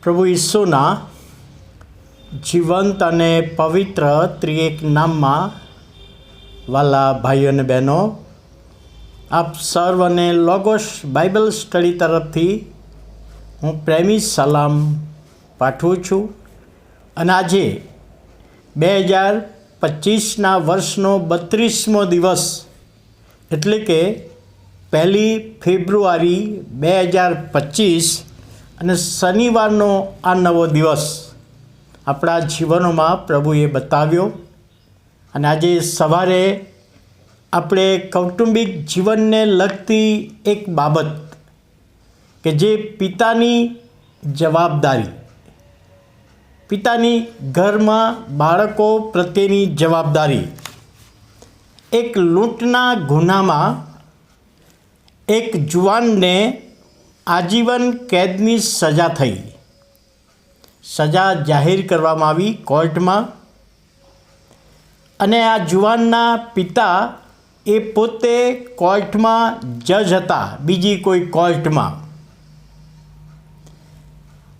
પ્રભુ ઈસુના જીવંત અને પવિત્ર ત્રિએક નામમાં વાલા ભાઈઓ અને બહેનો, આપ સર્વને લોગોસ બાઇબલ સ્ટડી તરફથી હું પ્રેમી સલામ પાઠવું છું. અને આજે 2025ના વર્ષનો 32મો દિવસ એટલે કે 1 ફેબ્રુઆરી 2025 અને શનિવારનો આ નવો દિવસ આપણા જીવનોમાં પ્રભુએ બતાવ્યો. અને આજે સવારે આપણે કૌટુંબિક જીવનને લગતી એક બાબત કે જે પિતાની જવાબદારી, પિતાની ઘરમાં બાળકો પ્રત્યેની જવાબદારી, એક લૂંટના ગુનામાં એક જુવાનને આજીવન કેદની સજા થઈ. સજા જાહેર કરવામાં આવી કોર્ટમાં. અને આ જુવાનના પિતા એ પોતે કોર્ટમાં જજ હતા, બીજી કોઈ કોર્ટમાં.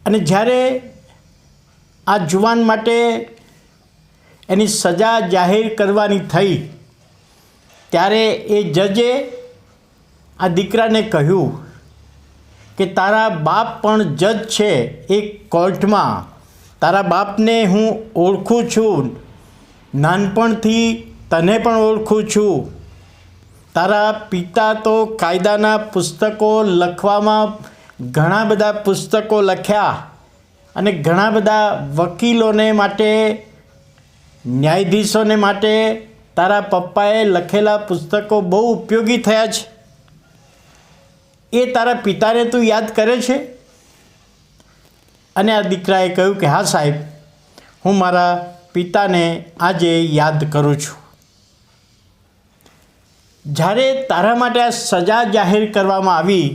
અને જ્યારે આ જુવાન માટે એની સજા જાહેર કરવાની થઈ ત્યારે એ જજે આ દીકરાને કહ્યું કે તારા બાપ પણ જજ છે એક કોર્ટમાં, તારા બાપને હું ઓળખું છું, નાનપણથી તને પણ ઓળખું છું. તારા પિતા તો કાયદાના પુસ્તકો લખવામાં ઘણા બધા પુસ્તકો લખ્યા અને ઘણા બધા વકીલોને માટે, ન્યાયાધીશોને માટે તારા પપ્પાએ લખેલા પુસ્તકો બહુ ઉપયોગી થયા છે. એ તારા પિતાને તું યાદ કરે છે? અને આ દીકરાએ કહ્યું કે હા સાહેબ, હું મારા પિતાને આજે યાદ કરું છું. જ્યારે તારા માટે આ સજા જાહેર કરવામાં આવી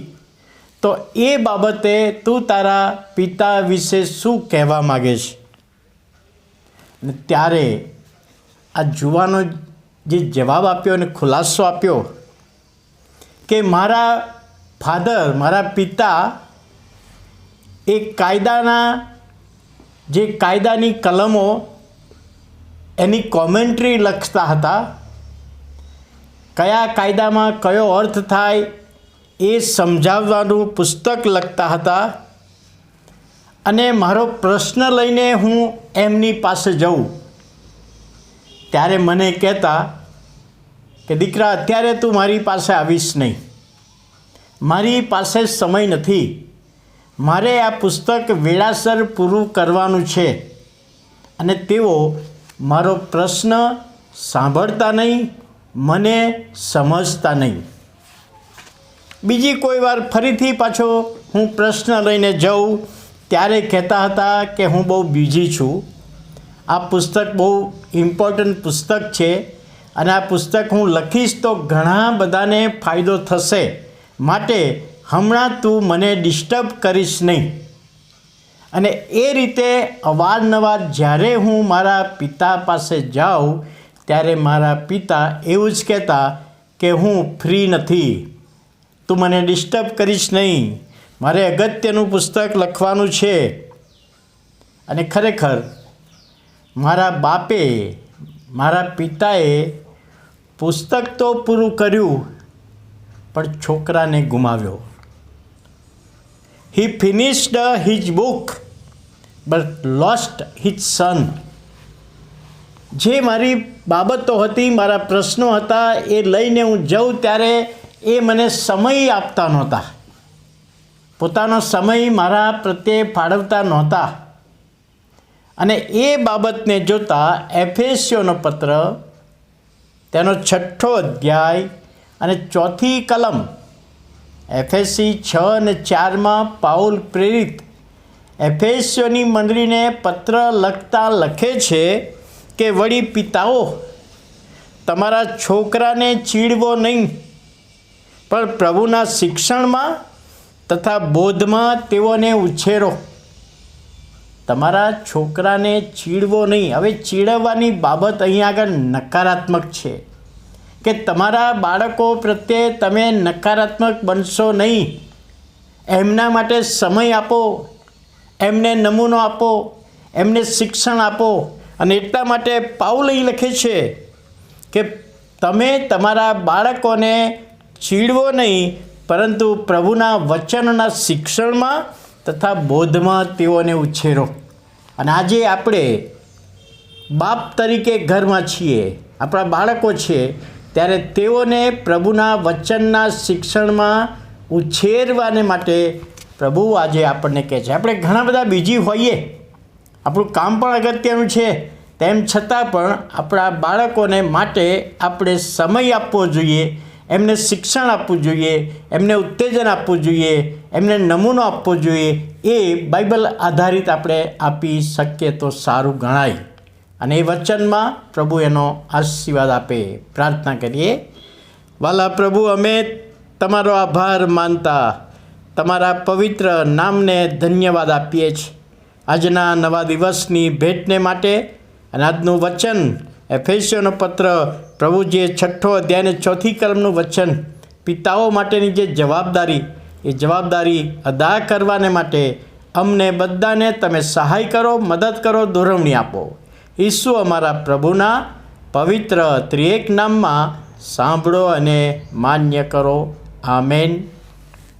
તો એ બાબતે તું તારા પિતા વિશે શું કહેવા માગે છે? અને ત્યારે આ જુવાનો જે જવાબ આપ્યો અને ખુલાસો આપ્યો કે મારા ફાધર, મારા પિતા એ કાયદાની કલમો, એની કોમેન્ટ્રી લખતા હતા. કયા કાયદામાં કયો અર્થ થાય એ સમજાવવાનું પુસ્તક લખતા હતા. અને મારો પ્રશ્ન લઈને હું એમની પાસે જાઉં ત્યારે મને કહેતા કે દીકરા, અત્યારે તું મારી પાસે આવીશ નહીં, મારી પાસે સમય નથી, મારે આ પુસ્તક વેળાસર પૂરું કરવાનું છે. અને તેઓ મારો પ્રશ્ન સાંભળતા નહીં, મને સમજતા નહીં. બીજી કોઈ વાર ફરીથી પાછો હું પ્રશ્ન લઈને જાઉં ત્યારે કહેતા હતા કે હું બહુ બિઝી છું, આ પુસ્તક બહુ ઇમ્પોર્ટન્ટ પુસ્તક છે અને આ પુસ્તક હું લખીશ તો ઘણા બધાને ફાયદો થશે, માટે હમણાં તું મને ડિસ્ટર્બ કરીશ નહીં. અને એ રીતે અવારનવાર જ્યારે હું મારા પિતા પાસે જાઉં ત્યારે મારા પિતા એવું જ કહેતા કે હું ફ્રી નથી, તું મને ડિસ્ટર્બ કરીશ નહીં, મારે અગત્યનું પુસ્તક લખવાનું છે. અને ખરેખર મારા બાપે, મારા પિતાએ પુસ્તક તો પૂરું કર્યું પણ છોકરાને ગુમાવ્યો. He finished his book but lost his son. જે મારી બાબતો હતી, મારા પ્રશ્નો હતા, એ લઈને હું જાઉં ત્યારે એ મને સમય આપતા નહોતા, પોતાનો સમય મારા પ્રત્યે ફાળવતા નહોતા. અને એ બાબતને જોતાં એફેસીઓનો પત્ર તેનો 6 અધ્યાય અને 4 કલમ, એફેસી 6 અને 4માં પાઉલ પ્રેરિત એફેસીઓની મંડળીને પત્ર લખતા લખે છે કે વળી પિતાઓ, તમારા છોકરાને ચીડવો નહીં, પણ પ્રભુના શિક્ષણમાં તથા બોધમાં તેઓને ઉછેરો. તમારા છોકરાને ચીડવો નહીં. હવે ચીડવવાની બાબત અહીંયા આગળ નકારાત્મક છે કે તમારા બાળકો પ્રત્યે તમે નકારાત્મક બનશો નહીં. એમના માટે સમય આપો, એમને નમૂનો આપો, એમને શિક્ષણ આપો. અને એટલા માટે પાઉલ અહીં લખે છે કે તમે તમારા બાળકોને ચીડવો નહીં, પરંતુ પ્રભુના વચનના શિક્ષણમાં તથા બોધમાં તેઓને ઉછેરો. અને આજે આપણે બાપ તરીકે ઘરમાં છીએ, આપણા બાળકો છે, ત્યારે તેઓને પ્રભુના વચનના શિક્ષણમાં ઉછેરવાને માટે પ્રભુ આજે આપણને કહે છે. આપણે ઘણા બધા બીજી હોઈએ, આપણું કામ પણ અગત્યનું છે, તેમ છતાં પણ આપણા બાળકોને માટે આપણે સમય આપવો જોઈએ, એમને શિક્ષણ આપવું જોઈએ, એમને ઉત્તેજન આપવું જોઈએ, એમને નમૂનો આપવો જોઈએ. એ બાઇબલ આધારિત આપણે આપી શકીએ તો સારું ગણાય. અને એ વચનમાં પ્રભુ એનો આશીર્વાદ આપે. પ્રાર્થના કરીએ. વાલા પ્રભુ, અમે તમારો આભાર માનતા તમારા પવિત્ર નામને ધન્યવાદ આપીએ છીએ આજના નવા દિવસની ભેટને માટે. અને આજનું વચન એફેસીયોનો પત્ર પ્રભુ જે 6 અધ્યાયને 4 કલમનું વચન, પિતાઓ માટેની જે જવાબદારી, એ જવાબદારી અદા કરવાને માટે અમને બધાને તમે સહાય કરો, મદદ કરો, દોરવણી આપો. ઈસુ અમારા પ્રભુના પવિત્ર ત્રિએક નામમાં સાંભળો અને માન્ય કરો. આમેન.